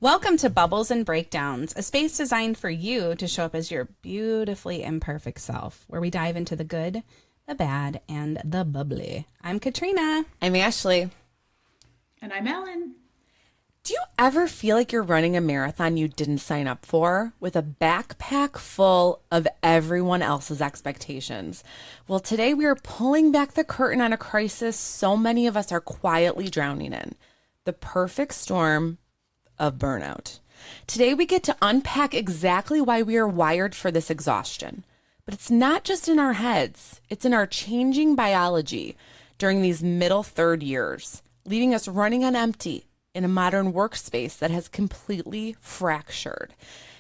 Welcome to Bubbles and Breakdowns, a space designed for you to show up as your beautifully imperfect self, where we dive into the good, the bad, and the bubbly. I'm Katrina. I'm Ashley. And I'm Ellen. Do you ever feel like you're running a marathon you didn't sign up for with a backpack full of everyone else's expectations? Well, today we are pulling back the curtain on a crisis so many of us are quietly drowning in. The perfect storm of burnout. Today we get to unpack exactly why we are wired for this exhaustion. But it's not just in our heads, it's in our changing biology during these middle third years, leaving us running on empty in a modern workspace that has completely fractured.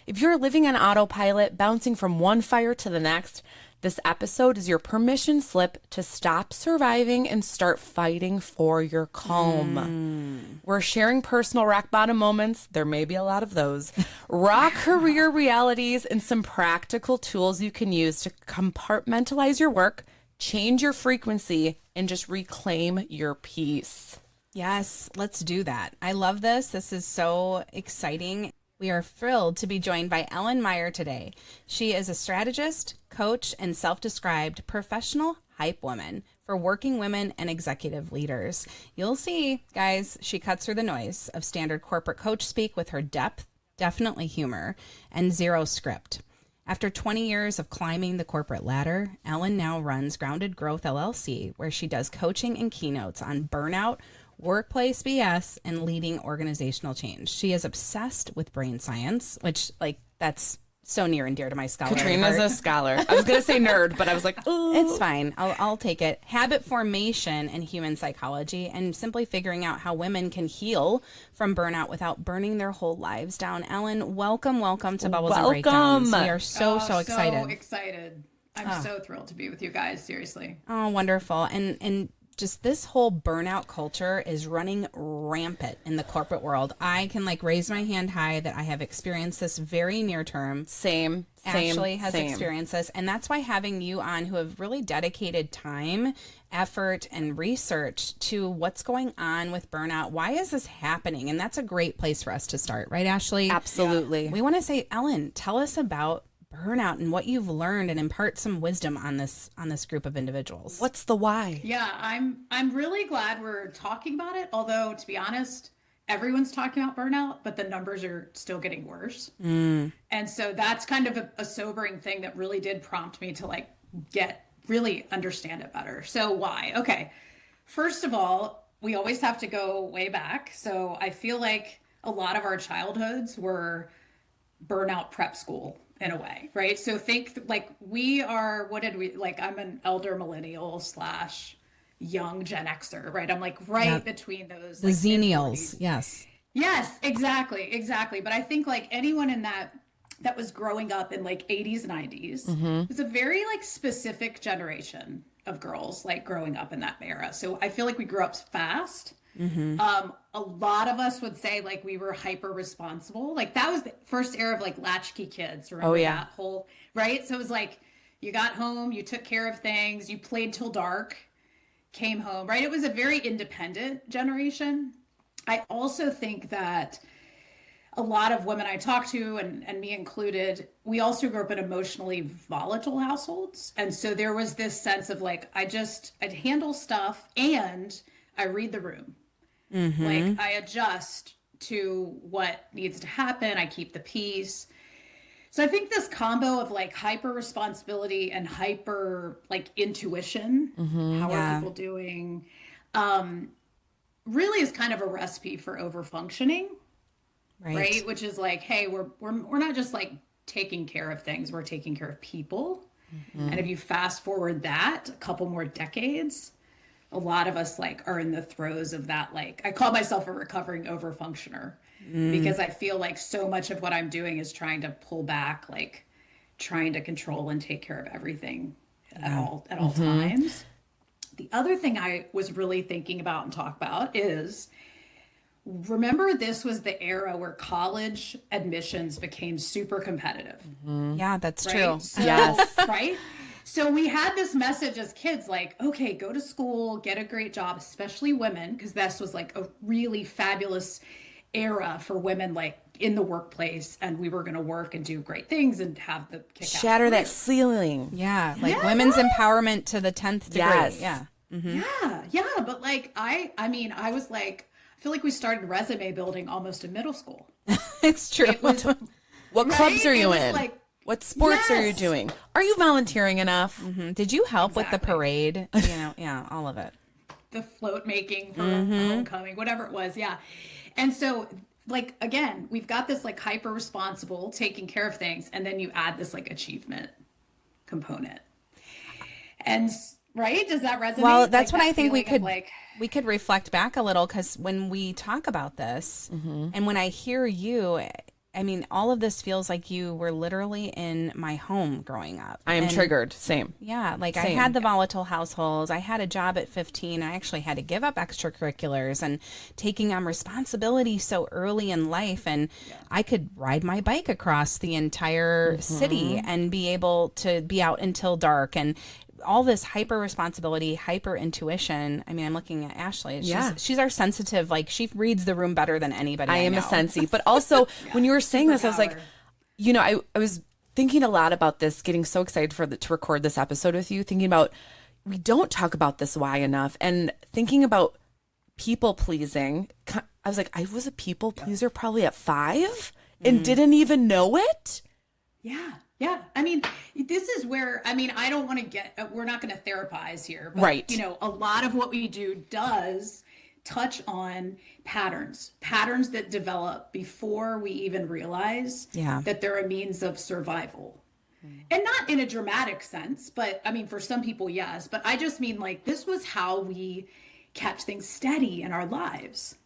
If you're living on autopilot, bouncing from one fire to the next, this episode is your permission slip to stop surviving and start fighting for your calm. We're sharing personal rock bottom moments. There may be a lot of those. Raw career realities and some practical tools you can use to compartmentalize your work, change your frequency, and just reclaim your peace. Yes, let's do that. I love this. This is so exciting. We are thrilled to be joined by Ellen Meyer today. She is a strategist, coach, and self-described professional hype woman for working women and executive leaders. You'll see, guys, she cuts through the noise of standard corporate coach speak with her depth, definitely humor, and zero script. After 20 years of climbing the corporate ladder, Ellen now runs Grounded Growth LLC, where she does coaching and keynotes on burnout, workplace BS, and leading organizational change. She is obsessed with brain science, which, that's so near and dear to my scholarly Katrina's heart. a scholar. I was going to say nerd, but I was like, ooh. It's fine. I'll take it. Habit formation and human psychology, and simply figuring out how women can heal from burnout without burning their whole lives down. Ellen, welcome to Bubbles and Breakdowns. We are so excited. So excited. I'm so thrilled to be with you guys, seriously. Oh, wonderful. And just this whole burnout culture is running rampant in the corporate world. I can raise my hand high that I have experienced this very near term. Same. Ashley has experienced this. And that's why having you on, who have really dedicated time, effort, and research to what's going on with burnout. Why is this happening? And that's a great place for us to start. Right, Ashley? Absolutely. We want to say, Ellen, tell us about burnout and what you've learned, and impart some wisdom on this group of individuals. What's the why? Yeah, I'm really glad we're talking about it. Although, to be honest, everyone's talking about burnout, but the numbers are still getting worse. And so that's kind of a sobering thing that really did prompt me to really understand it better. So why? Okay. First of all, we always have to go way back. So I feel like a lot of our childhoods were burnout prep school in a way, right? So think we are, I'm an elder millennial / young Gen Xer, right? I'm right between those. The Xennials, yes. Yes, exactly. But I think anyone in that was growing up in 80s, 90s, it's a very specific generation of girls growing up in that era. So I feel like we grew up fast. A lot of us would say we were hyper responsible. That was the first era of latchkey kids. Remember that whole, right? So it was you got home, you took care of things, you played till dark, came home, right? It was a very independent generation. I also think that a lot of women I talk to, and me included, we also grew up in emotionally volatile households. And so there was this sense of I'd handle stuff and I read the room. I adjust to what needs to happen. I keep the peace. So I think this combo of hyper responsibility and hyper intuition, how are people doing, really is kind of a recipe for over functioning, right? Which is hey, we're not just taking care of things, we're taking care of people. And if you fast forward that a couple more decades, a lot of us are in the throes of that. I call myself a recovering overfunctioner because I feel so much of what I'm doing is trying to pull back, trying to control and take care of everything at all times. The other thing I was really thinking about and talk about is, remember, this was the era where college admissions became super competitive. Yeah, that's right? true. So, Yes. Right? So we had this message as kids, okay, go to school, get a great job, especially women, because this was a really fabulous era for women, in the workplace, and we were going to work and do great things and have the kick-ass Shatter that career. ceiling. Yeah. Like women's empowerment to the 10th degree. Yes. Yeah. Yeah. But like, I mean, I was like, I feel like we started resume building almost in middle school. It's true. It was, What clubs are It you was in? like, What sports are you Yes. doing? Are you volunteering enough? Did you help with the Exactly. parade? You know, yeah, all of it. the float making for homecoming, whatever it was. Yeah. And so like, again, we've got this like hyper responsible taking care of things. And then you add this like achievement component. And right. Does that resonate? Well, that's Like, what that I think we feeling of, could like, we could reflect back a little, because when we talk about this and when I hear you, I mean, all of this feels like you were literally in my home growing up. I am And triggered. Same. yeah, like I Same. had the volatile households. I had a job at 15. I actually had to give up extracurriculars and taking on responsibility so early in life. And I could ride my bike across the entire city and be able to be out until dark, and all this hyper responsibility, hyper intuition. I mean, I'm looking at Ashley. She's our sensitive, like she reads the room better than anybody. I am know. a sensi. But also, when you were saying this, I was like, Superpower. you know, I was thinking a lot about this, getting so excited for to record this episode with you, thinking about, we don't talk about this why enough, and thinking about people pleasing. I was like, I was a people pleaser probably at 5 and didn't even know it. Yeah. Yeah. I mean, this is where, I mean, I don't want to get, we're not going to therapize here, but, Right. you know, a lot of what we do does touch on patterns that develop before we even realize that they're a means of survival. And not in a dramatic sense, but I mean, for some people, yes. But I just mean like, this was how we kept things steady in our lives.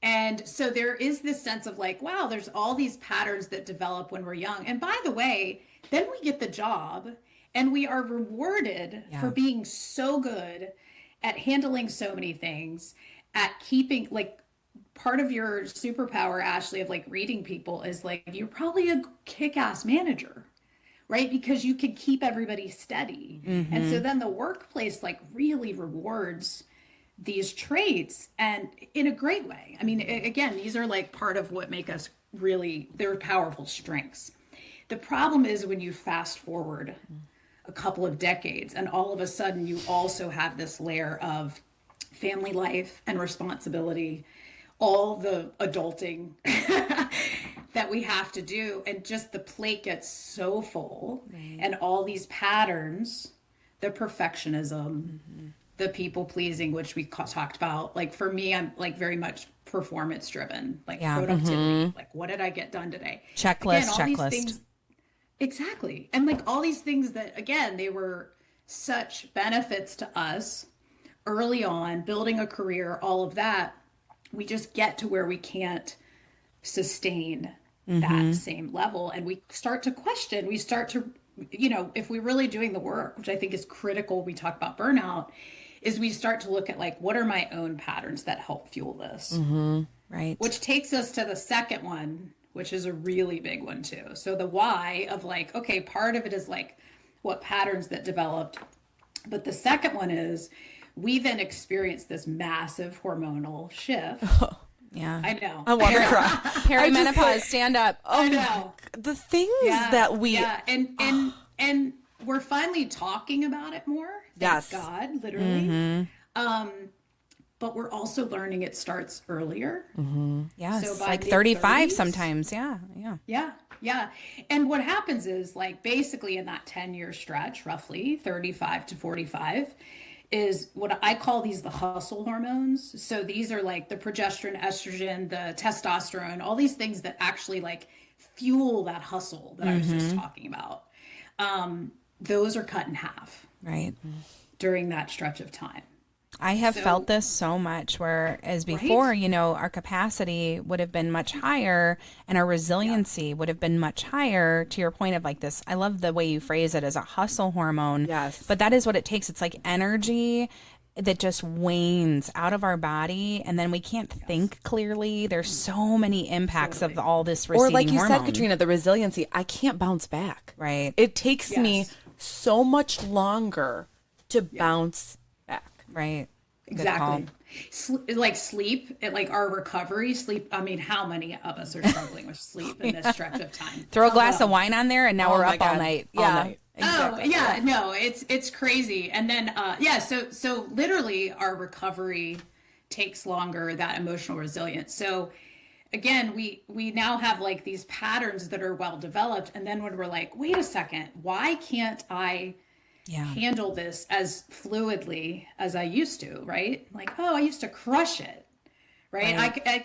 And so there is this sense of like, wow, there's all these patterns that develop when we're young. And by the way, then we get the job and we are rewarded for being so good at handling so many things, at keeping like, part of your superpower, Ashley, of like reading people is like, you're probably a kick-ass manager, right? Because you can keep everybody steady. And so then the workplace like really rewards these traits, and in a great way. I mean, again, these are like part of what make us really, they're powerful strengths. The problem is when you fast forward a couple of decades and all of a sudden you also have this layer of family life and responsibility, all the adulting that we have to do, and just the plate gets so full, and all these patterns, the perfectionism, the people pleasing, which we talked about. Like for me, I'm like very much performance driven, like productivity, like what did I get done today? Checklist. These things, exactly. And like all these things that, again, they were such benefits to us early on, building a career, all of that. We just get to where we can't sustain that same level. And we start to question, we start to, you know, if we're really doing the work, which I think is critical, we talk about burnout, is we start to look at like, what are my own patterns that help fuel this? Right. Which takes us to the second one, which is a really big one too. So the why of like, okay, part of it is like what patterns that developed. But the second one is we then experience this massive hormonal shift. Yeah. I know. I want to cry. Perimenopause, stand up. I know. The things that we... Yeah. And we're finally talking about it more. Thank Yes. God, literally. But we're also learning it starts earlier. Yes. So by like mid- 35 30s? sometimes. Yeah. Yeah. Yeah. Yeah. And what happens is like basically in that 10-year stretch, roughly 35 to 45, is what I call these the hustle hormones. So these are like the progesterone, estrogen, the testosterone, all these things that actually like fuel that hustle that I was just talking about. Those are cut in half Right. during that stretch of time. I have felt this so much, whereas before, you know, our capacity would have been much higher and our resiliency would have been much higher, to your point of like this. I love the way you phrase it as a hustle hormone. Yes. But that is what it takes. It's like energy that just wanes out of our body, and then we can't think clearly. There's so many impacts of all this receding Or like you hormone. said, Katrina, the resiliency, I can't bounce back. Right. It takes me Yes. so much longer to bounce back. Right. Good Exactly. call. Like sleep, like our recovery, sleep. I mean, how many of us are struggling with sleep in this stretch of time? Throw a glass of wine on there and now we're my up all God. night. Yeah. All night. Oh yeah, no, it's crazy. And then so literally our recovery takes longer, that emotional resilience. So again, we now have like these patterns that are well developed, and then when we're like, wait a second, why can't I handle this as fluidly as I used to, right? Like, oh, I used to crush it. Right. I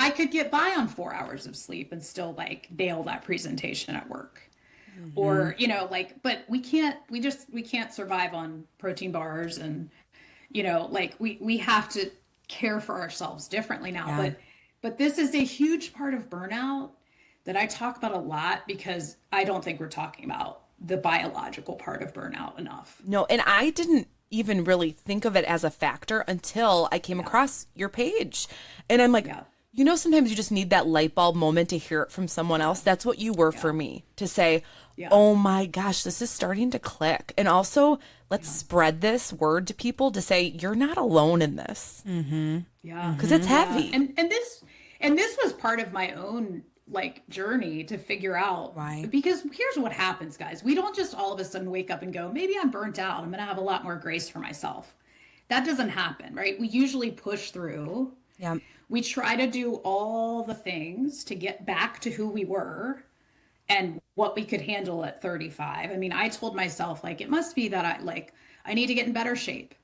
could get by on 4 hours of sleep and still like nail that presentation at work. Or, you know, like, but we can't survive on protein bars, and, you know, like we have to care for ourselves differently now. Yeah. But this is a huge part of burnout that I talk about a lot, because I don't think we're talking about the biological part of burnout enough. No, and I didn't even really think of it as a factor until I came across your page. And I'm like, you know, sometimes you just need that light bulb moment to hear it from someone else. That's what you were for me, to say, oh my gosh, this is starting to click. And also, let's spread this word to people to say, you're not alone in this. Yeah. Because it's heavy. And this was part of my own like journey to figure out why. Because here's what happens, guys. We don't just all of a sudden wake up and go, maybe I'm burnt out, I'm going to have a lot more grace for myself. That doesn't happen, right? We usually push through. Yeah. We try to do all the things to get back to who we were and what we could handle at 35. I mean, I told myself, like, it must be that I need to get in better shape.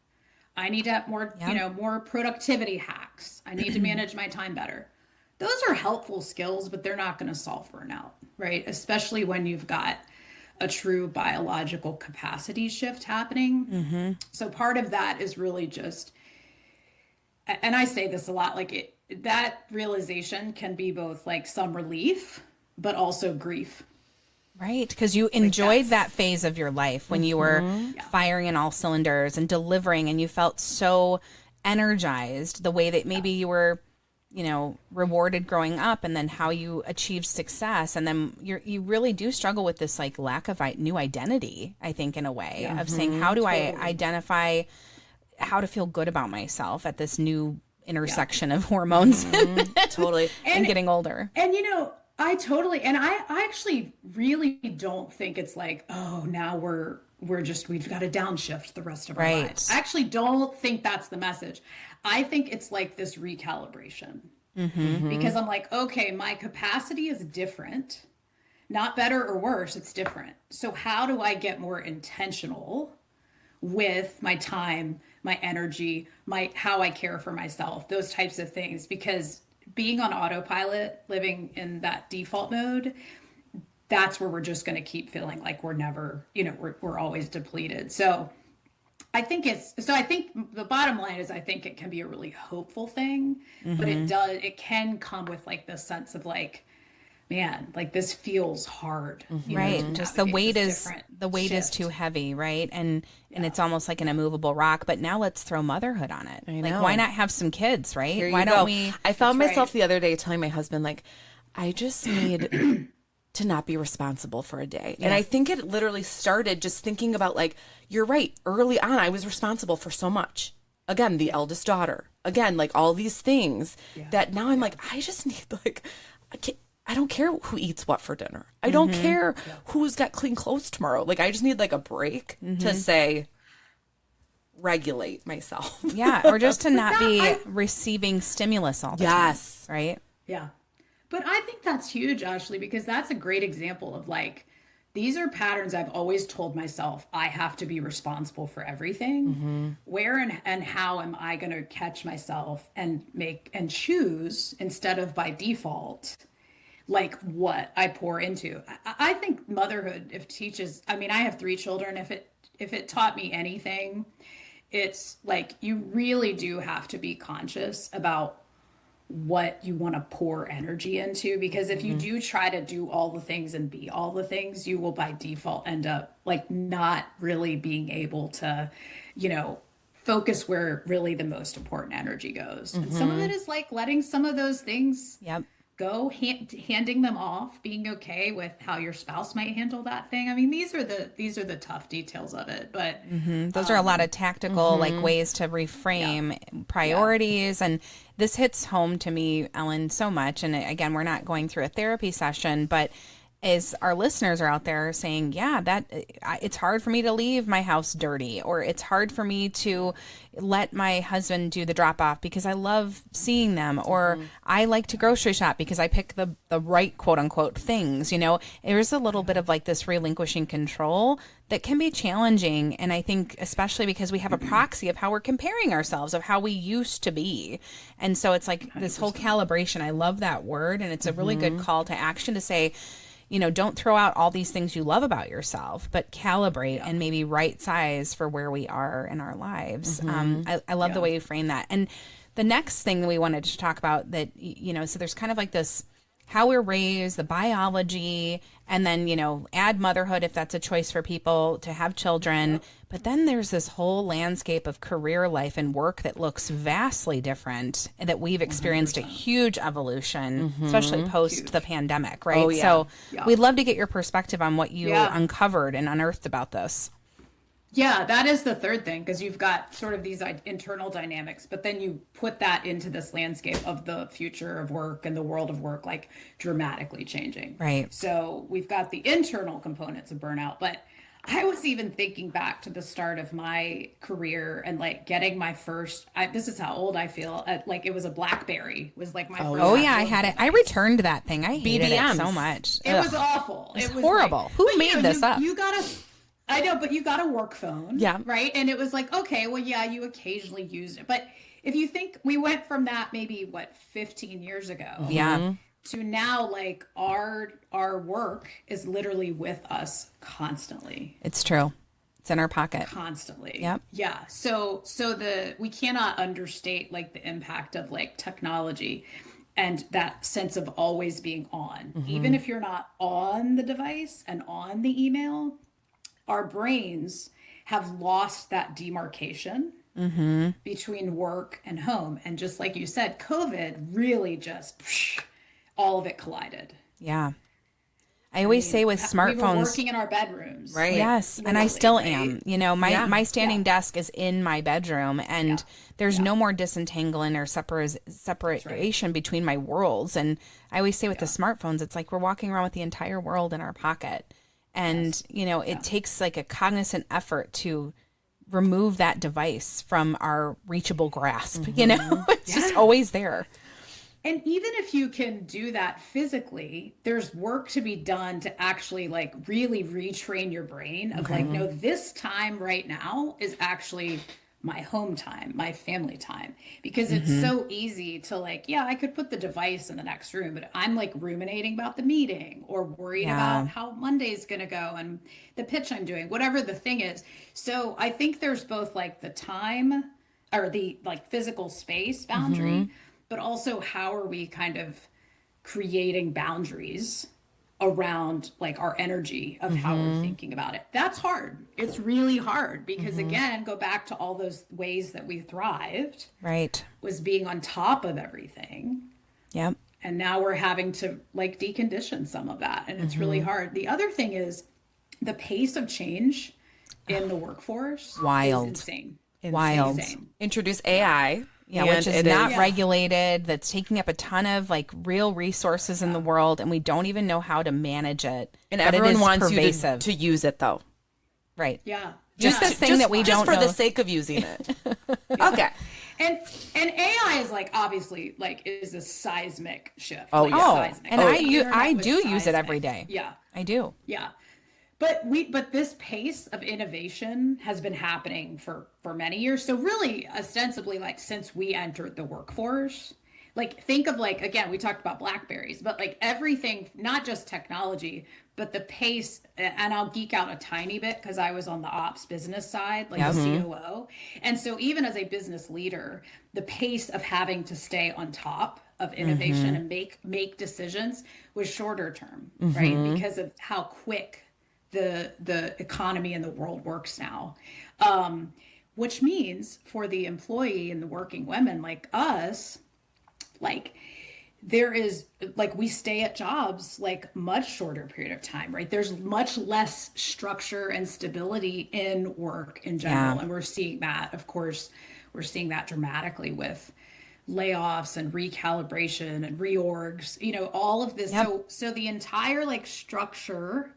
I need to have more, more productivity hacks. I need to manage my time better. Those are helpful skills, but they're not going to solve burnout, right? Especially when you've got a true biological capacity shift happening. So part of that is really just, and I say this a lot, like that realization can be both like some relief, but also grief. Right, because you enjoyed that phase of your life when you were firing in all cylinders and delivering, and you felt so energized, the way that maybe you were, rewarded growing up, and then how you achieved success. And then you really do struggle with this like lack of new identity, I think, in a way of saying, how do I identify how to feel good about myself at this new intersection of hormones Totally. and getting older. And, I totally, and I actually really don't think it's like, oh, now we've got to downshift the rest of our lives. I actually don't think that's the message. I think it's like this recalibration, because I'm like, okay, my capacity is different, not better or worse. It's different. So how do I get more intentional with my time, my energy, how I care for myself, those types of things? Because being on autopilot, living in that default mode, that's where we're just going to keep feeling like we're never, we're always depleted. So I think the bottom line is, I think it can be a really hopeful thing, but it can come with like this sense of like, man, like this feels hard. Right. Just the weight is too heavy. Right. And it's almost like an immovable rock, but now let's throw motherhood on it. Like, why not have some kids? Right. Why don't we? I found myself the other day telling my husband, like, I just need to not be responsible for a day. And I think it literally started just thinking about, like, you're right. Early on, I was responsible for so much. Again, the eldest daughter, again, like all these things that now I'm like, I just need, like, I don't care who eats what for dinner. I don't care who's got clean clothes tomorrow. Like, I just need like a break to say, regulate myself. Yeah. Or just to not be receiving stimulus all the time. Right. Yeah. But I think that's huge, Ashley, because that's a great example of like, these are patterns I've always told myself I have to be responsible for everything. Where and how am I going to catch myself and make and choose, instead of by default, like what I pour into? I think motherhood, I have 3 children. If it taught me anything, it's like, you really do have to be conscious about what you want to pour energy into, because if you do try to do all the things and be all the things, you will by default end up like not really being able to, focus where really the most important energy goes. And some of it is like letting some of those things go handing them off, being okay with how your spouse might handle that thing. I mean, these are the tough details of it, but those are a lot of tactical like ways to reframe priorities. And this hits home to me, Ellen, so much. And again, we're not going through a therapy session, but as our listeners are out there saying, yeah, that it's hard for me to leave my house dirty, or it's hard for me to let my husband do the drop off because I love seeing them, or I like to grocery shop because I pick the right quote unquote things. You know, there's a little bit of like this relinquishing control that can be challenging. And I think especially because we have a proxy of how we're comparing ourselves, of how we used to be. And so it's like this whole calibration. I love that word. And it's a really good call to action to say, you know, don't throw out all these things you love about yourself, but calibrate and maybe right size for where we are in our lives. I love the way you frame that. And the next thing that we wanted to talk about that, you know, so there's kind of like this, how we're raised, the biology, and then, you know, add motherhood if that's a choice for people to have children. But then there's this whole landscape of career life and work that looks vastly different, and that we've experienced 100%. A huge evolution, especially post the pandemic, right? Oh, yeah. So we'd love to get your perspective on what you uncovered and unearthed about this. Yeah, that is the third thing, because you've got sort of these internal dynamics, but then you put that into this landscape of the future of work and the world of work, like dramatically changing. Right. So we've got the internal components of burnout, but I was even thinking back to the start of my career and like getting my first, this is how old I feel, like it was a BlackBerry was like my first. Oh yeah, I had it. I returned that thing. I hated it so much. It was awful. It was horrible. Like, who made this up? I know, but you got a work phone. Yeah. Right. And it was like, okay, well, yeah, you occasionally used it. But if you think we went from that maybe 15 years ago. Yeah. To now, like our work is literally with us constantly. It's true. It's in our pocket. Constantly. Yep. Yeah. So we cannot understate like the impact of like technology and that sense of always being on. Even if you're not on the device and on the email, our brains have lost that demarcation between work and home. And just like you said, COVID really just, all of it collided. Yeah. I always say with smartphones. We were working in our bedrooms. Right. Yes. And I still am. You know, my standing desk is in my bedroom, and there's no more disentangling or separation between my worlds. And I always say with the smartphones, it's like we're walking around with the entire world in our pocket. And, you know, it takes like a cognizant effort to remove that device from our reachable grasp. You know, it's just always there. And even if you can do that physically, there's work to be done to actually like really retrain your brain of like, no, this time right now is actually my home time, my family time, because it's so easy to like, I could put the device in the next room, but I'm like ruminating about the meeting or worried about how Monday's going to go and the pitch I'm doing, whatever the thing is. So I think there's both like the time or the like physical space boundary, but also how are we kind of creating boundaries around like our energy of how we're thinking about it. That's hard. It's really hard because again, go back to all those ways that we thrived. Right. Was being on top of everything. Yep. And now we're having to like decondition some of that. And it's really hard. The other thing is the pace of change in the workforce. Wild. Is insane. Wild. Insane. Introduce AI. Yeah, which is not regulated, that's taking up a ton of like real resources in the world, and we don't even know how to manage it. And everyone wants pervasive. You to use it though. Right. Yeah. Just this thing that we don't know. Just for the sake of using it. Okay. And AI is like obviously like is a seismic shift. Oh, like seismic. And I do use it every day. Yeah. I do. Yeah. But this pace of innovation has been happening for many years. So really, ostensibly, like since we entered the workforce, like think of like, again, we talked about BlackBerries, but like everything, not just technology, but the pace, and I'll geek out a tiny bit because I was on the ops business side, like the COO. And so even as a business leader, the pace of having to stay on top of innovation and make decisions was shorter term, right? Because of how quick the economy and the world works now, which means for the employee and the working women like us, like there is like, we stay at jobs like much shorter period of time, right? There's much less structure and stability in work in general. Yeah. And we're seeing that, of course, we're seeing that dramatically with layoffs and recalibration and reorgs, all of this. Yep. So the entire like structure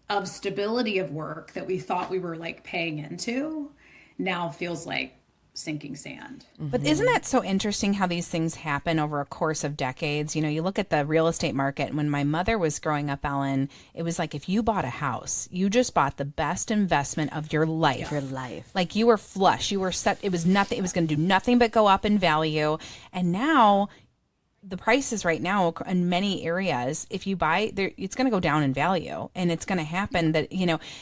of stability of work that we thought we were like paying into now feels like sinking sand. But isn't that so interesting how these things happen over a course of decades? You look at the real estate market. When my mother was growing up, Ellen, it was like if you bought a house, you just bought the best investment of your life. Your life. Like you were flush. You were set. It was nothing. It was going to do nothing but go up in value. And now the prices right now in many areas, if you buy there, it's going to go down in value, and it's going to happen that,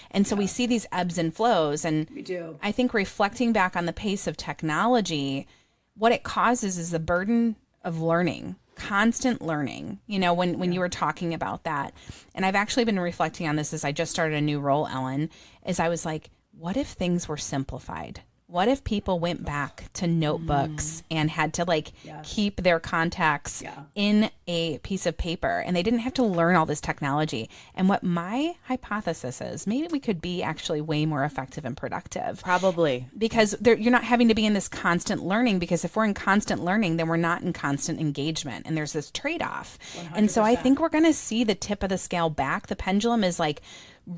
and so we see these ebbs and flows. And We do. I think reflecting back on the pace of technology, what it causes is the burden of learning, constant learning, when you were talking about that. And I've actually been reflecting on this as I just started a new role, Ellen, as I was like, what if things were simplified? What if people went back to notebooks and had to keep their contacts in a piece of paper, and they didn't have to learn all this technology? And what my hypothesis is, maybe we could be actually way more effective and productive. Probably. Because you're not having to be in this constant learning, because if we're in constant learning, then we're not in constant engagement. And there's this trade-off. 100%. And so I think we're going to see the tip of the scale back. The pendulum is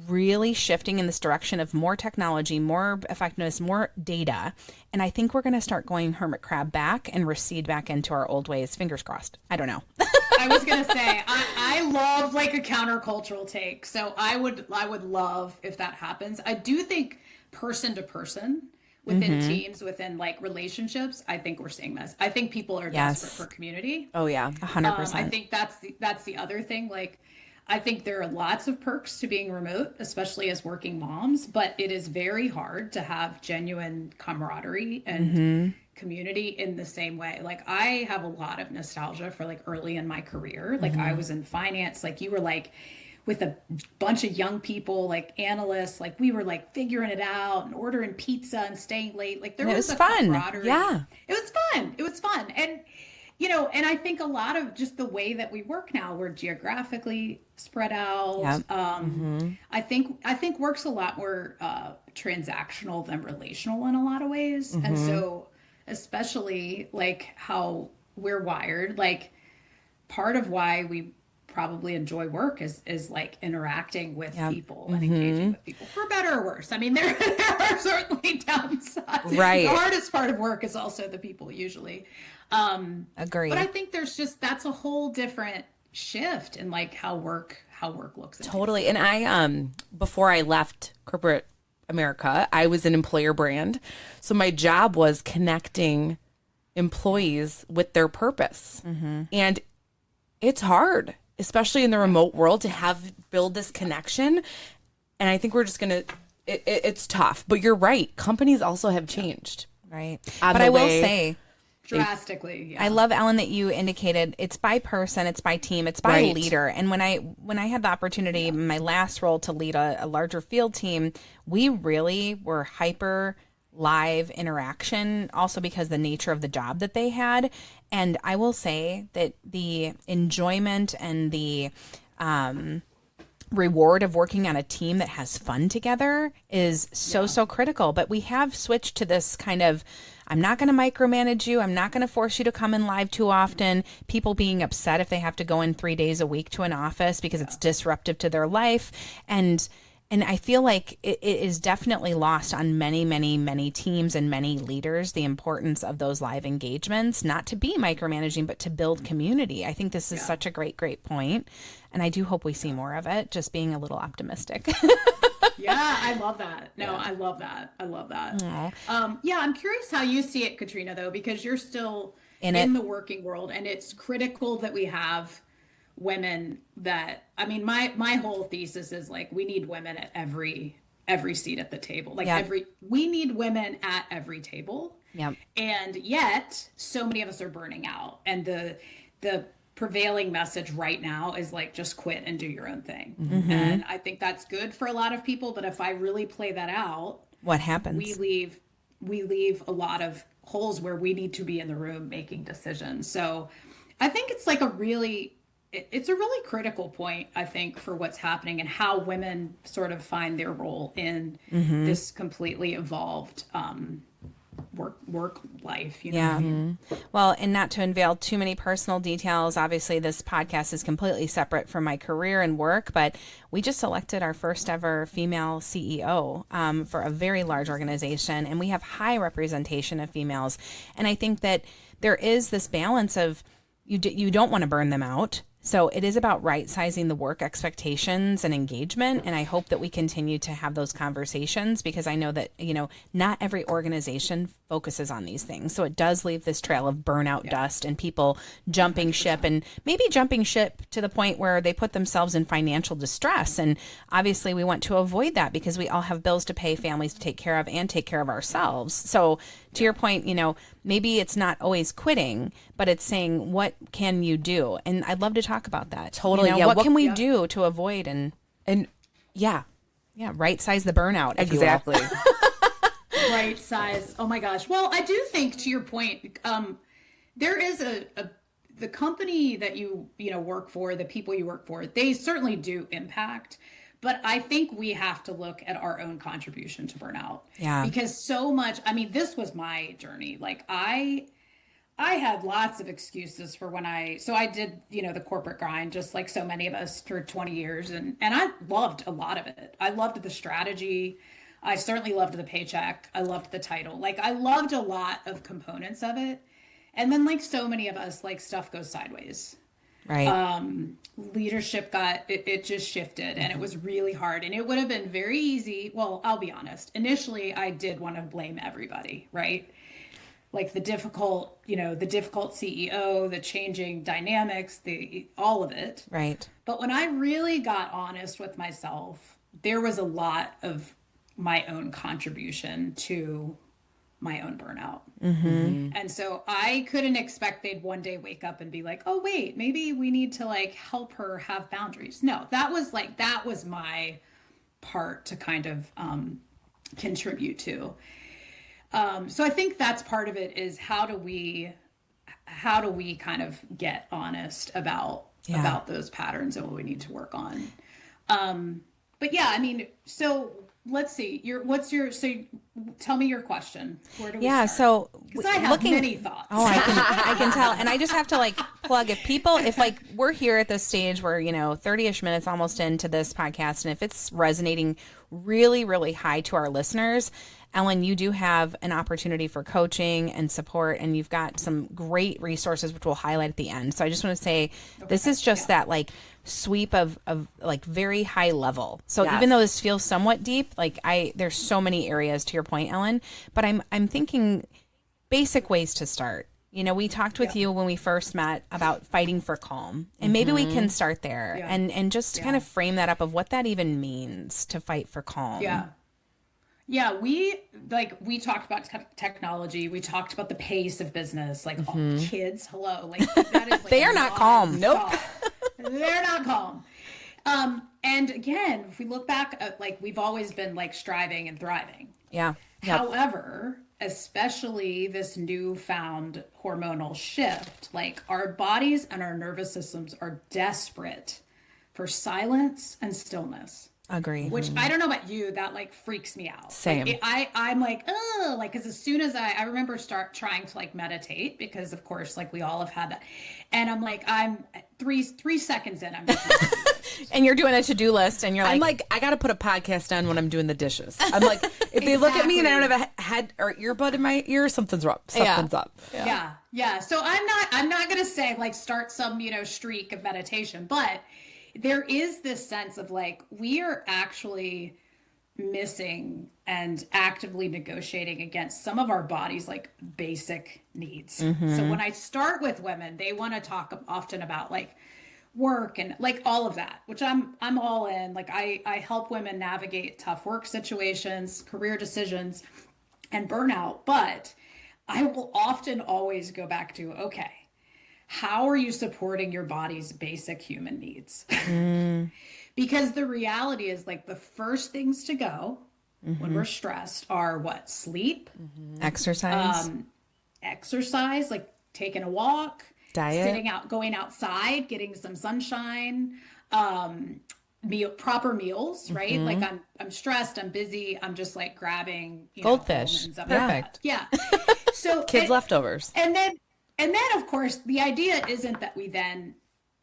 really shifting in this direction of more technology, more effectiveness, more data. And I think we're going to start going hermit crab back and recede back into our old ways. Fingers crossed. I don't know. I was going to say, I love like a countercultural take. So I would love if that happens. I do think person to person within teams, within like relationships, I think we're seeing this. I think people are desperate for community. Oh yeah. 100%. I think that's the other thing. Like, I think there are lots of perks to being remote, especially as working moms, but it is very hard to have genuine camaraderie and community in the same way. Like, I have a lot of nostalgia for like early in my career. Like, I was in finance, like you were like with a bunch of young people, like analysts, like we were like figuring it out and ordering pizza and staying late. Like there was a fun. camaraderie. Yeah. It was fun. And and I think a lot of just the way that we work now, we're geographically spread out. Yep. I think work's a lot more transactional than relational in a lot of ways. And so especially like how we're wired, like part of why we probably enjoy work is like interacting with people and engaging with people, for better or worse. I mean, there are certainly downsides. Right. The hardest part of work is also the people usually. Agree. But I think that's a whole different shift in like how work looks. Totally. And I, before I left corporate America, I was an employer brand. So my job was connecting employees with their purpose. And it's hard, especially in the remote world, to build this connection. And I think we're just going to, it's tough, but you're right. Companies also have changed. Right. But I will say, drastically. Yeah. I love, Ellen, that you indicated it's by person, it's by team, it's by leader. And when I had the opportunity in my last role to lead a larger field team, we really were hyper live interaction, also because the nature of the job that they had. And I will say that the enjoyment and the reward of working on a team that has fun together is so critical. But we have switched to this kind of, I'm not going to micromanage you. I'm not going to force you to come in live too often. People being upset if they have to go in 3 days a week to an office because it's disruptive to their life. And I feel like it is definitely lost on many teams and many leaders, the importance of those live engagements, not to be micromanaging, but to build community. I think this is such a great point. And I do hope we see more of it, just being a little optimistic. Yeah, I love that. No, I love that. I love that. Yeah, I'm curious how you see it, Katrina, though, because you're still in the working world, and it's critical that we have women that, I mean, my whole thesis is like, we need women at every seat at the table. Like we need women at every table. Yep. And yet so many of us are burning out. And the prevailing message right now is like, just quit and do your own thing. And I think that's good for a lot of people. But if I really play that out, what happens? We leave a lot of holes where we need to be in the room making decisions. So I think it's like it's a really critical point, I think, for what's happening and how women sort of find their role in this completely evolved work life, you know. Yeah. Well, and not to unveil too many personal details, obviously this podcast is completely separate from my career and work, but we just elected our first ever female CEO for a very large organization, and we have high representation of females. And I think that there is this balance of you don't want to burn them out. So it is about right sizing the work expectations and engagement. And I hope that we continue to have those conversations, because I know that, you know, not every organization focuses on these things. So it does leave this trail of burnout dust and people jumping ship, and maybe jumping ship to the point where they put themselves in financial distress. And obviously we want to avoid that, because we all have bills to pay, families to take care of, and take care of ourselves. So to your point, you know, maybe it's not always quitting, but it's saying, what can you do? And I'd love to talk about that. Totally. You know, Yeah. what can we do to avoid and yeah, right size the burnout? If you will. exactly. Right size. Oh my gosh. Well, I do think, to your point, there is the company that you work for, the people you work for, they certainly do impact. But I think we have to look at our own contribution to burnout. Yeah. Because so much, I mean, this was my journey. Like I had lots of excuses for so I did, the corporate grind, just like so many of us, for 20 years. And I loved a lot of it. I loved the strategy. I certainly loved the paycheck. I loved the title. Like I loved a lot of components of it. And then, like so many of us, like stuff goes sideways. Right. Leadership it just shifted, and it was really hard, and it would have been very easy. Well, I'll be honest. Initially, I did want to blame everybody, right? Like the difficult CEO, the changing dynamics, all of it. Right. But when I really got honest with myself, there was a lot of my own contribution to my own burnout. And so I couldn't expect they'd one day wake up and be like, oh wait, maybe we need to like help her have boundaries. No, that was my part to kind of contribute to. So I think that's part of it, is how do we kind of get honest about those patterns and what we need to work on. But yeah, I mean, so let's see. So tell me your question. Where do we start? So because I have many thoughts. Oh, I can tell. And I just have to like plug, if like we're here at this stage where, 30-ish minutes almost into this podcast, and if it's resonating really, really high to our listeners, Ellen, you do have an opportunity for coaching and support, and you've got some great resources, which we'll highlight at the end. So I just want to say, this is just that like sweep of like very high level. So even though this feels somewhat deep, like there's so many areas, to your point, Ellen, but I'm thinking basic ways to start. We talked with you when we first met about fighting for calm, and maybe we can start there and just kind of frame that up of what that even means to fight for calm. Yeah, we talked about technology. We talked about the pace of business. Like, kids, hello. Like, that is like they are not calm. Nope. They're not calm. And again, if we look back at, like, we've always been like striving and thriving. Yeah. However, especially this newfound hormonal shift, like our bodies and our nervous systems are desperate for silence and stillness. Agree. Which I don't know about you, that like freaks me out. Same. Like, I'm like, oh, like, because as soon as I remember trying to like meditate, because of course, like we all have had that, and I'm like, I'm three seconds in, I'm and you're doing a to-do list, and you're like, I'm like, I got to put a podcast on when I'm doing the dishes. I'm like, if they look at me and I don't have a head or earbud in my ear, something's wrong. Something's up. Yeah. So I'm not gonna say like start some streak of meditation, but there is this sense of like, we are actually missing and actively negotiating against some of our body's like basic needs. So when I start with women, they want to talk often about like work and like all of that, which I'm all in. Like I help women navigate tough work situations, career decisions, and burnout. But I will often always go back to, okay, how are you supporting your body's basic human needs? Because the reality is like the first things to go when we're stressed are what? Sleep, exercise, like taking a walk, Diet. going outside, getting some sunshine, proper meals, right? Like I'm stressed, I'm busy, I'm just like grabbing goldfish. Perfect. Yeah. So Kids' leftovers. And then of course the idea isn't that we then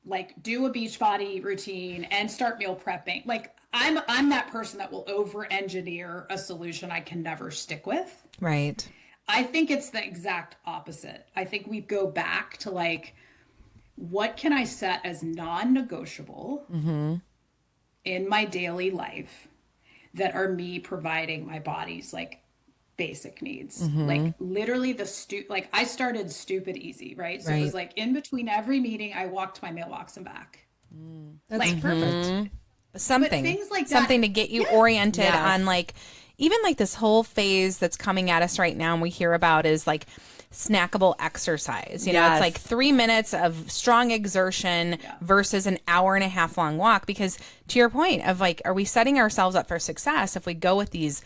like do a Beachbody routine and start meal prepping. Like I'm that person that will over engineer a solution I can never stick with. Right. I think it's the exact opposite. I think we go back to like, what can I set as non-negotiable in my daily life that are me providing my body's like basic needs? Like literally like I started stupid easy, right? So it was like in between every meeting, I walked to my mailbox and back. That's like perfect. Something, things like that, something to get you oriented on like, even like this whole phase that's coming at us right now and we hear about is like snackable exercise. You know, it's like 3 minutes of strong exertion versus an hour and a half long walk. Because to your point of like, are we setting ourselves up for success if we go with these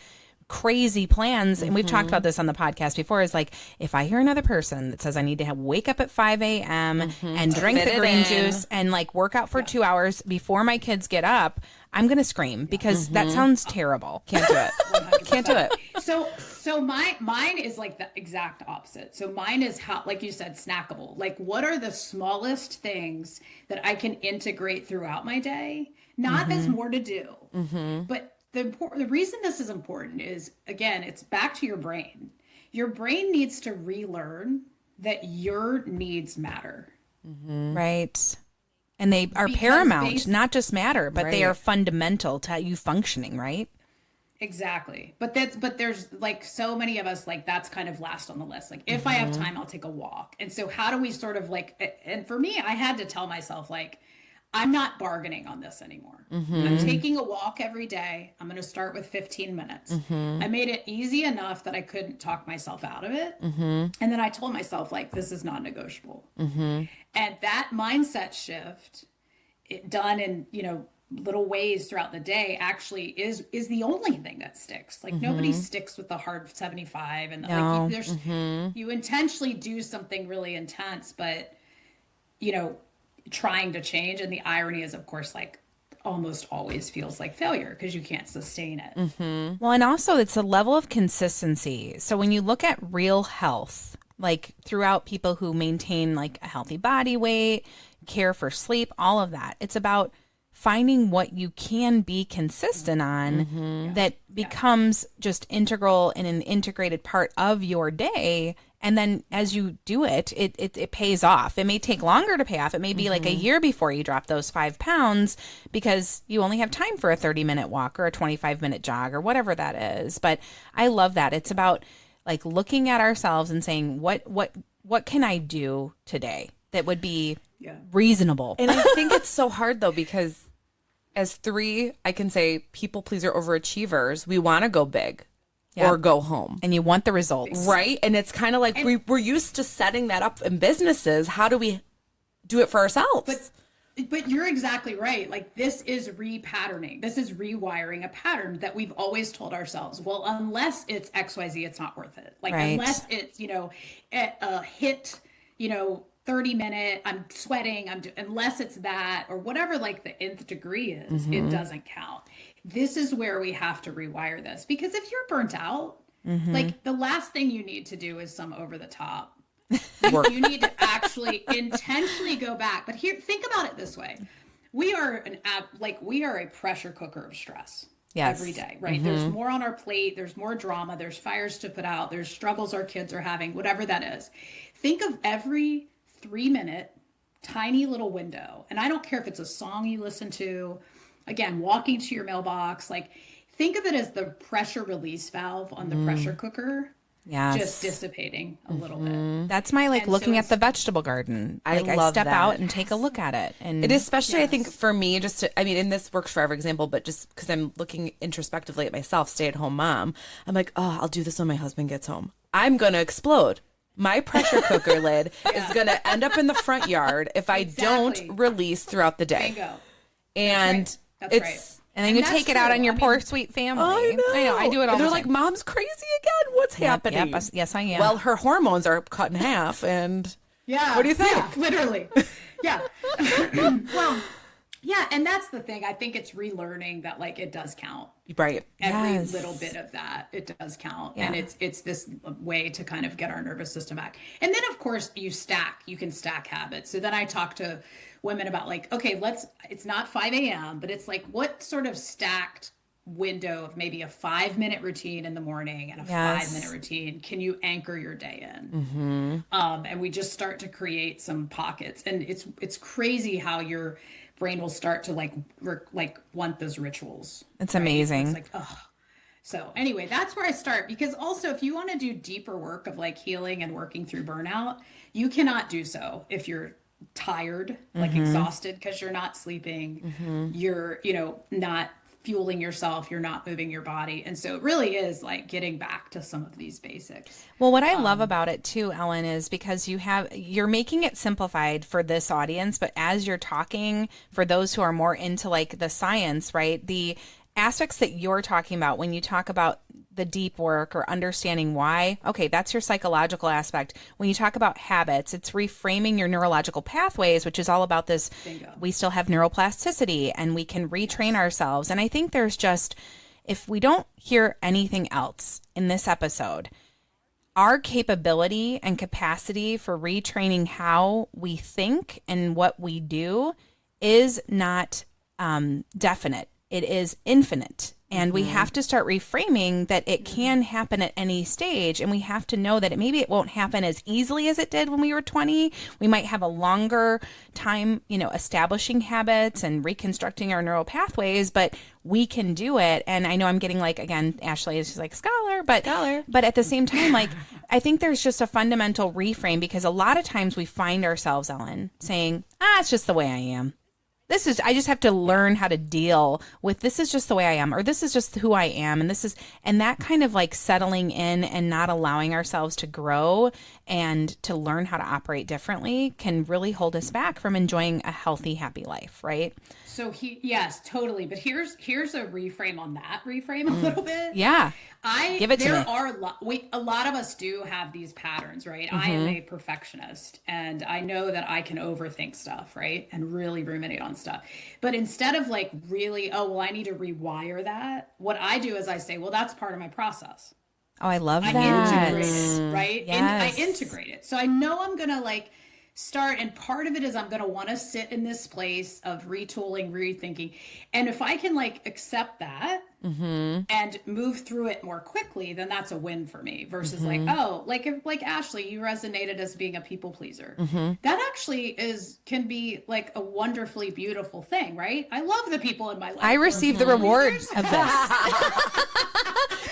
crazy plans? And we've talked about this on the podcast before, is like, if I hear another person that says I need to wake up at 5 a.m. and drink the green juice and like work out for 2 hours before my kids get up, I'm going to scream because that sounds terrible. Can't do it. 100%. Can't do it. So mine is like the exact opposite. So mine is how, like you said, snackable. Like, what are the smallest things that I can integrate throughout my day? Not there's more to do, but the reason this is important is, again, it's back to your brain. Your brain needs to relearn that your needs matter. Right. And they are paramount, not just matter, but they are fundamental to you functioning, right? Exactly. But there's like so many of us, like that's kind of last on the list. Like if I have time, I'll take a walk. And so how do we sort of like, and for me, I had to tell myself like, I'm not bargaining on this anymore. I'm taking a walk every day. I'm going to start with 15 minutes. I made it easy enough that I couldn't talk myself out of it. And then I told myself like, this is not negotiable. And that mindset shift, done in, little ways throughout the day, actually is the only thing that sticks. Like nobody sticks with the hard 75 and like you intentionally do something really intense, but trying to change. And the irony is, of course, like almost always feels like failure because you can't sustain it. Well, and also it's a level of consistency. So when you look at real health, like throughout people who maintain like a healthy body weight, care for sleep, all of that, it's about finding what you can be consistent on that becomes just integral and an integrated part of your day. And then as you do it, it pays off. It may take longer to pay off. It may be like a year before you drop those 5 pounds because you only have time for a 30-minute walk or a 25-minute jog or whatever that is. But I love that. It's about like looking at ourselves and saying, what can I do today that would be reasonable? And I think it's so hard though, because as 3, I can say people pleaser overachievers, we want to go big. Or go home. And you want the results. Right? And it's kind of like we're used to setting that up in businesses. How do we do it for ourselves? But you're exactly right. Like this is repatterning. This is rewiring a pattern that we've always told ourselves. Well, unless it's XYZ, it's not worth it. Like unless it's, a hit, 30-minute, I'm sweating, unless it's that or whatever like the nth degree is, it doesn't count. This is where we have to rewire this, because if you're burnt out, like the last thing you need to do is some over the top. You need to actually intentionally go back. But here, think about it this way. We are a pressure cooker of stress every day, right? There's more on our plate. There's more drama. There's fires to put out. There's struggles our kids are having, whatever that is. Think of every 3-minute tiny little window. And I don't care if it's a song you listen to, again, walking to your mailbox, like think of it as the pressure release valve on the pressure cooker. Just dissipating a little bit. That's my looking at the vegetable garden. I step out and take a look at it. And it especially, I think for me, and this works for every example, but just because I'm looking introspectively at myself, stay-at-home mom, I'm like, oh, I'll do this when my husband gets home. I'm going to explode. My pressure cooker lid is going to end up in the front yard if I don't release throughout the day. Bingo. And That's right. And then you take it out on your poor sweet family. I know. I do it all the time. They're like, Mom's crazy again. What's happening? Yes, I am. Well, her hormones are cut in half, and Yeah. What do you think? Yeah, literally. Yeah. Well, yeah. And that's the thing. I think it's relearning that like it does count. Right. Every little bit of that, it does count. Yeah. And it's this way to kind of get our nervous system back. And then of course you can stack habits. So then I talk to women about like, okay, it's not 5 a.m., but it's like what sort of stacked window of maybe a 5-minute routine in the morning and a 5-minute routine can you anchor your day in? And we just start to create some pockets, and it's crazy how your brain will start to like want those rituals. It's amazing. It's like, oh. So anyway, that's where I start, because also if you want to do deeper work of like healing and working through burnout, you cannot do so if you're tired, like exhausted because you're not sleeping, you're, not fueling yourself, you're not moving your body. And so it really is like getting back to some of these basics. Well, what I love about it too, Ellen, is because you're making it simplified for this audience, but as you're talking for those who are more into like the science, right? The aspects that you're talking about when you talk about the deep work or understanding why, okay, that's your psychological aspect. When you talk about habits, it's reframing your neurological pathways, which is all about this. Bingo. We still have neuroplasticity and we can retrain ourselves. And I think there's just, if we don't hear anything else in this episode, our capability and capacity for retraining how we think and what we do is not definite. It is infinite. And we have to start reframing that it can happen at any stage. And we have to know that maybe it won't happen as easily as it did when we were 20. We might have a longer time, establishing habits and reconstructing our neural pathways, but we can do it. And I know I'm getting like, again, Ashley is just like scholar, but at the same time, like, I think there's just a fundamental reframe, because a lot of times we find ourselves, Ellen, saying, it's just the way I am. I just have to learn how to deal with, this is just the way I am, or this is just who I am. And that kind of like settling in and not allowing ourselves to grow and to learn how to operate differently can really hold us back from enjoying a healthy, happy life. Right. So yes, totally. But here's a reframe on that reframe a little bit. Yeah. Give it to me. There are a lot of us do have these patterns, right? I am a perfectionist, and I know that I can overthink stuff, right? And really ruminate on stuff. But instead of like really, I need to rewire that. What I do is I say, well, that's part of my process. Oh, I love that. I integrate it, right? Yes. I integrate it. So I know I'm going to like start, and part of it is I'm going to want to sit in this place of retooling, rethinking. And if I can like accept that and move through it more quickly, then that's a win for me, versus like Ashley, you resonated as being a people pleaser. That actually can be like a wonderfully beautiful thing, right? I love the people in my life. I receive the reward of this.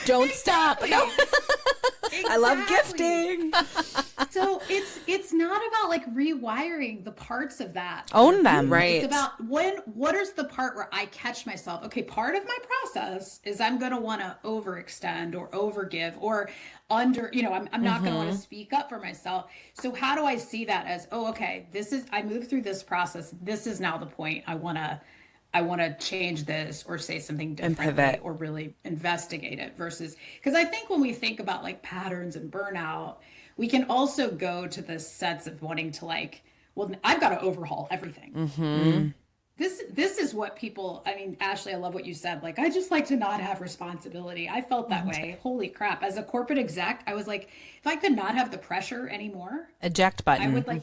Don't stop. No. Exactly. I love gifting. So it's not about like rewiring the parts of that. Own them. Right. It's about what is the part where I catch myself? Okay, part of my process is I'm going to want to overextend or overgive or I'm not going to want to speak up for myself. So how do I see that as, okay, I moved through this process. This is now the point. I want to change this or say something differently or really investigate it, versus, because I think when we think about like patterns and burnout, we can also go to the sense of wanting to like, well, I've got to overhaul everything. This is what people, Ashley, I love what you said. Like, I just like to not have responsibility. I felt that way. Holy crap. As a corporate exec, I was like, if I could not have the pressure anymore, Eject button. I would like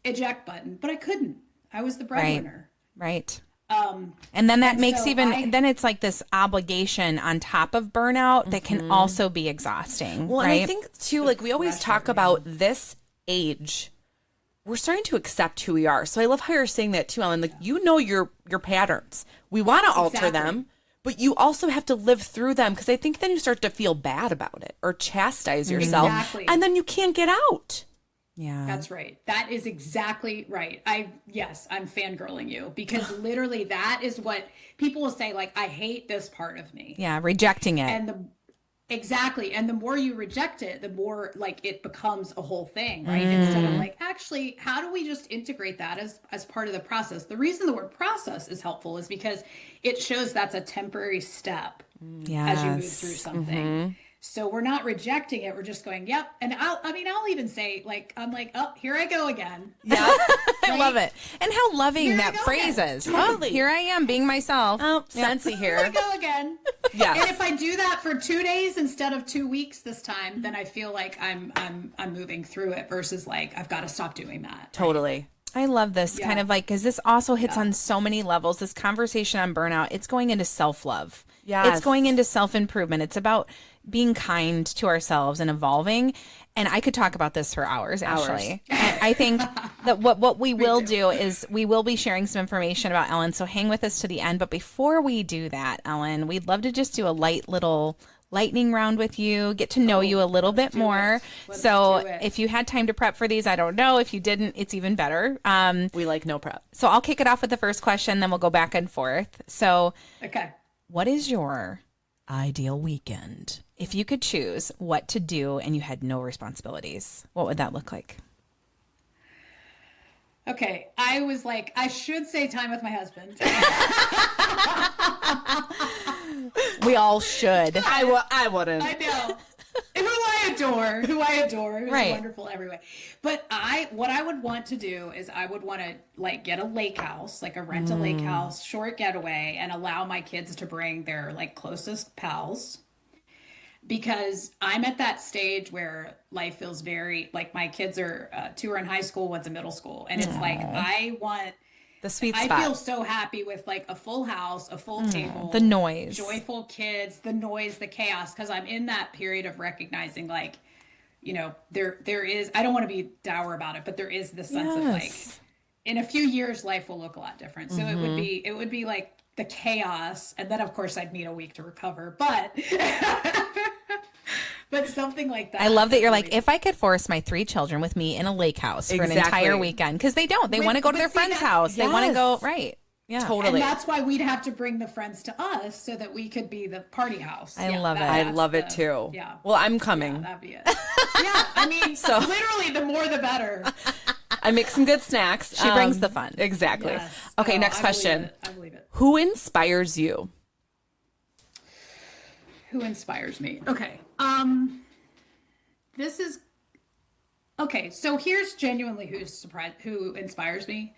eject button, but I couldn't. I was the breadwinner. Right. And then that makes then it's like this obligation on top of burnout that can also be exhausting. Well, right? and I think too, like we always talk about this age, we're starting to accept who we are. So I love how you're saying that too, Ellen. Like, your patterns. We want to alter them, but you also have to live through them, because I think then you start to feel bad about it or chastise yourself. Exactly. And then you can't get out. Yeah. That's right. That is exactly right. I'm fangirling you, because literally that is what people will say. Like, I hate this part of me. Yeah. Rejecting it. And exactly. And the more you reject it, the more like it becomes a whole thing, right? Instead of like, actually, how do we just integrate that as part of the process? The reason the word process is helpful is because it shows that's a temporary step as you move through something. So we're not rejecting it. We're just going, yep. And I'll even say, like, I'm like, oh, here I go again. Yeah. I love it. And how loving Here I that go phrase again. is. Totally. Oh, here I am being myself. Oh, Sensi Here I here. go again. Yes. And if I do that for 2 days instead of 2 weeks this time, then I feel like I'm moving through it versus like, I've got to stop doing that. Totally. I love this kind of like, because this also hits on so many levels. This conversation on burnout, it's going into self-love. Yes. It's going into self-improvement. It's about being kind to ourselves and evolving. And I could talk about this for hours, actually. And I think that what we will do is we will be sharing some information about Ellen. So hang with us to the end. But before we do that, Ellen, we'd love to just do a light little lightning round with you, get to know you a little bit more. So if you had time to prep for these, I don't know. If you didn't, it's even better. We like no prep. So I'll kick it off with the first question, then we'll go back and forth. So Okay. what is your ideal weekend? If you could choose what to do and you had no responsibilities, what would that look like? Okay. I was like, I should say time with my husband. We all should. I wouldn't. I know. Who I adore, who's Right. wonderful every way. But what I would want to do is I would want to like get a lake house, like rent a lake house, short getaway, and allow my kids to bring their like closest pals. Because I'm at that stage where life feels very like my kids are 2 are in high school, 1's in middle school, and it's like I want. The sweet I spot. feel so happy with like a full house, a full table, the noise. joyful kids, the noise, the chaos. Because I'm in that period of recognizing, like, you know, there is. I don't want to be dour about it, but there is this sense of like, in a few years, life will look a lot different. So it would be like the chaos, and then of course I'd need a week to recover, but. But something like that. I love that you're like, if I could force my 3 children with me in a lake house for an entire weekend, because they don't. They want to go to their friend's house. They want to go, right. Yeah. Totally. And that's why we'd have to bring the friends to us so that we could be the party house. I love it. I love it too. Yeah. Well, I'm coming. Yeah, that'd be it. Yeah. I mean, so literally the more the better. I make some good snacks. She brings the fun. Exactly. Yes. Okay, No, next question. I believe it. Who inspires you? Who inspires me? Okay. This is okay. So here's genuinely who inspires me.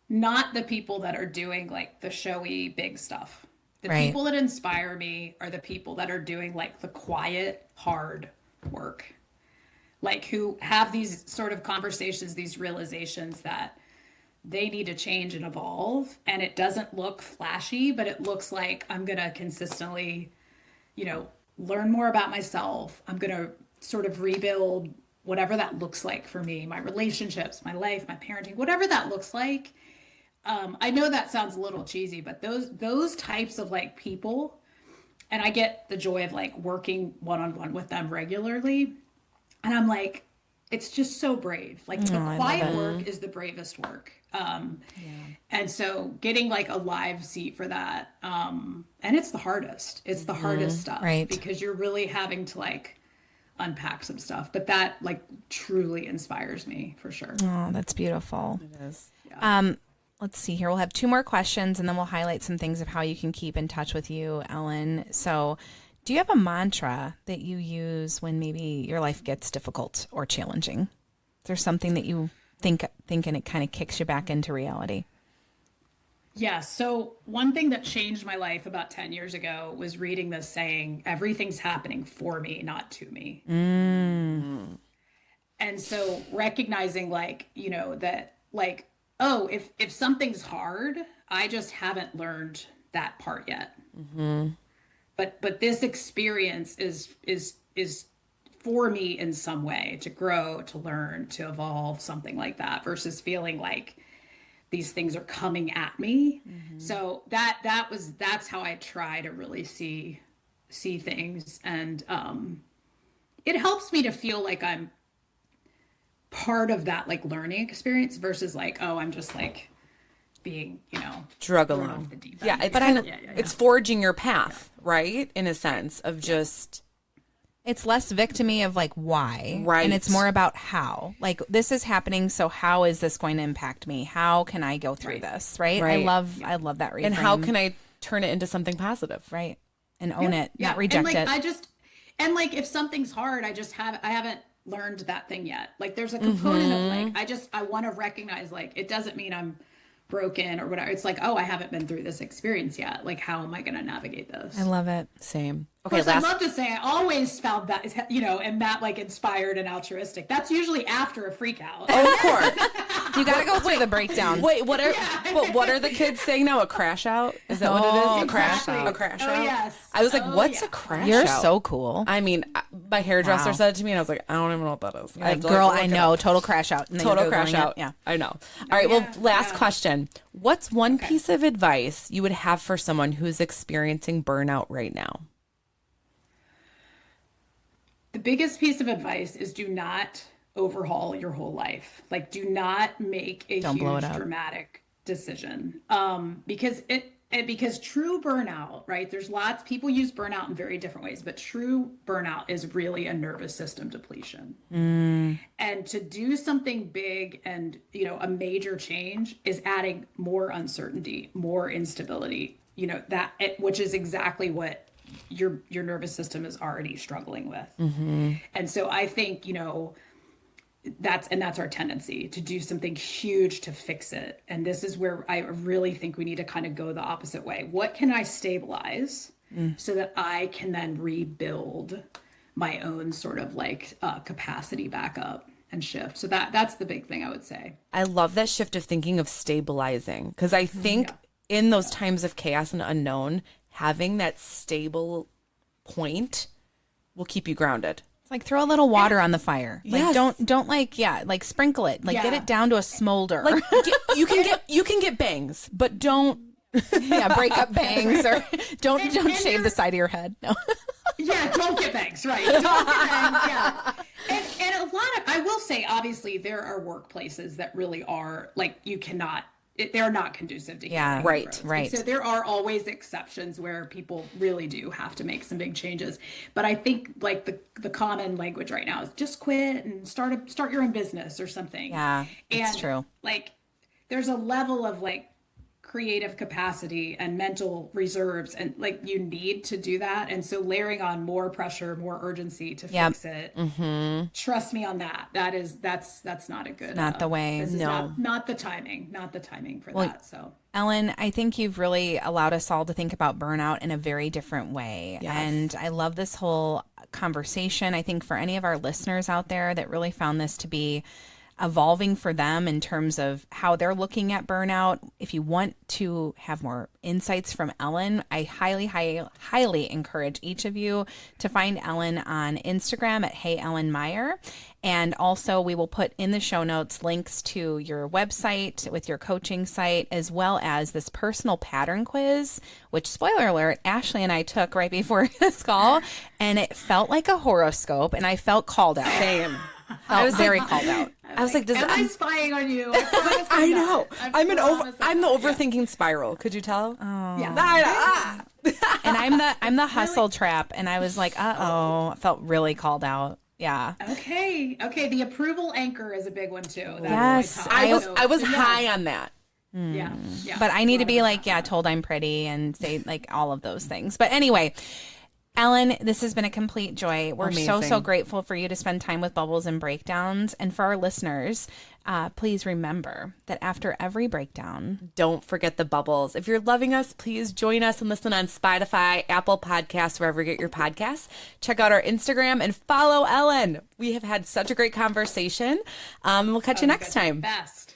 Not the people that are doing like the showy big stuff. The people that inspire me are the people that are doing like the quiet, hard work. Like who have these sort of conversations, these realizations that they need to change and evolve. And it doesn't look flashy, but it looks like I'm going to consistently, you know, learn more about myself. I'm going to sort of rebuild whatever that looks like for me, my relationships, my life, my parenting, whatever that looks like. I know that sounds a little cheesy, but those types of like people, and I get the joy of like working one-on-one with them regularly. And I'm like, it's just so brave. Like the quiet work is the bravest work. And so getting like a live seat for that. And it's the hardest. It's the hardest stuff, right? Because you're really having to like unpack some stuff, but that like truly inspires me for sure. Oh, that's beautiful. It is. Yeah. Let's see here. We'll have 2 more questions and then we'll highlight some things of how you can keep in touch with you, Ellen. So do you have a mantra that you use when maybe your life gets difficult or challenging? Is there something that you think and it kind of kicks you back into reality? Yeah. So one thing that changed my life about 10 years ago was reading this saying, everything's happening for me, not to me. And so recognizing like, you know, that like, oh, if something's hard, I just haven't learned that part yet. But this experience is for me in some way to grow, to learn, to evolve, something like that, versus feeling like these things are coming at me. So that's how I try to really see things. And it helps me to feel like I'm part of that like learning experience versus like, oh, I'm just like being, you know, Drug thrown alone. off the deep end. Yeah, it's But kind of, yeah. it's forging your path, right? In a sense of just It's less victimy of like why, Right. and it's more about how. Like this is happening, so how is this going to impact me? How can I go through this? Right? Right. I love that reframe. and how can I turn it into something positive? right and own it, Yeah. not reject and like, it. And like, if something's hard, I haven't learned that thing yet. Like there's a component of like, I want to recognize, like, it doesn't mean I'm broken or whatever. It's like, oh, I haven't been through this experience yet. Like, how am I going to navigate this? I love it. Same. Okay, I'd love to say I always found that, and that like inspired and altruistic. That's usually after a freak out. Oh, of course. You got to go through the breakdown. Wait, what are the kids saying now? A crash out? Is that what it is? Exactly. A crash out. A crash out? Yes. I was like, what's a crash You're out? so cool. I mean, my hairdresser said it to me, and I was like, I don't even know what that is. Like, girl, I know. Total crash out. And then Total crash out. Yeah. I know. All right. Well, last question. What's one piece of advice you would have for someone who's experiencing burnout right now? The biggest piece of advice is do not overhaul your whole life. Like, do not make a huge dramatic decision. Because true burnout, right? There's lots, people use burnout in very different ways, but true burnout is really a nervous system depletion. And to do something big and, a major change is adding more uncertainty, more instability, which is exactly what your nervous system is already struggling with. And so I think, that's our tendency to do something huge to fix it. And this is where I really think we need to kind of go the opposite way. What can I stabilize so that I can then rebuild my own sort of like capacity back up and shift? So that's the big thing I would say. I love that shift of thinking of stabilizing, because I think in those times of chaos and unknown, having that stable point will keep you grounded. It's like throw a little water on the fire. Like don't like sprinkle it. Like get it down to a smolder. Like you can get bangs, but don't break up bangs or don't shave the side of your head. No. Don't get bangs, right? Don't get bangs, And a lot of, I will say, obviously there are workplaces that really are like they're not conducive to healing. Right. And so there are always exceptions where people really do have to make some big changes. But I think like the common language right now is just quit and start your own business or something. Yeah, it's true. Like there's a level of like creative capacity and mental reserves, and like you need to do that. And so layering on more pressure, more urgency to fix it. Trust me on that. That's not a good, not the way. No, not the timing for that. So Ellen, I think you've really allowed us all to think about burnout in a very different way. Yes. And I love this whole conversation. I think for any of our listeners out there that really found this to be evolving for them in terms of how they're looking at burnout. If you want to have more insights from Ellen, I highly encourage each of you to find Ellen on Instagram at Hey Ellen Meyer. And also we will put in the show notes links to your website with your coaching site, as well as this personal pattern quiz, which, spoiler alert, Ashley and I took right before this call, and it felt like a horoscope, and I felt called out. Same. I was very called out. I was like, am I spying on you? I know. I'm the overthinking spiral. Could you tell? Oh. Yeah. And I'm the hustle trap. And I was like, I felt really called out. Yeah. Okay. The approval anchor is a big one too. Yes. I was high on that. Yeah. But I need to be like, told I'm pretty and say like all of those things. But anyway, Ellen, this has been a complete joy. We're so grateful for you to spend time with Bubbles and Breakdowns. And for our listeners, please remember that after every breakdown, don't forget the bubbles. If you're loving us, please join us and listen on Spotify, Apple Podcasts, wherever you get your podcasts. Check out our Instagram and follow Ellen. We have had such a great conversation. We'll catch you next time. Best.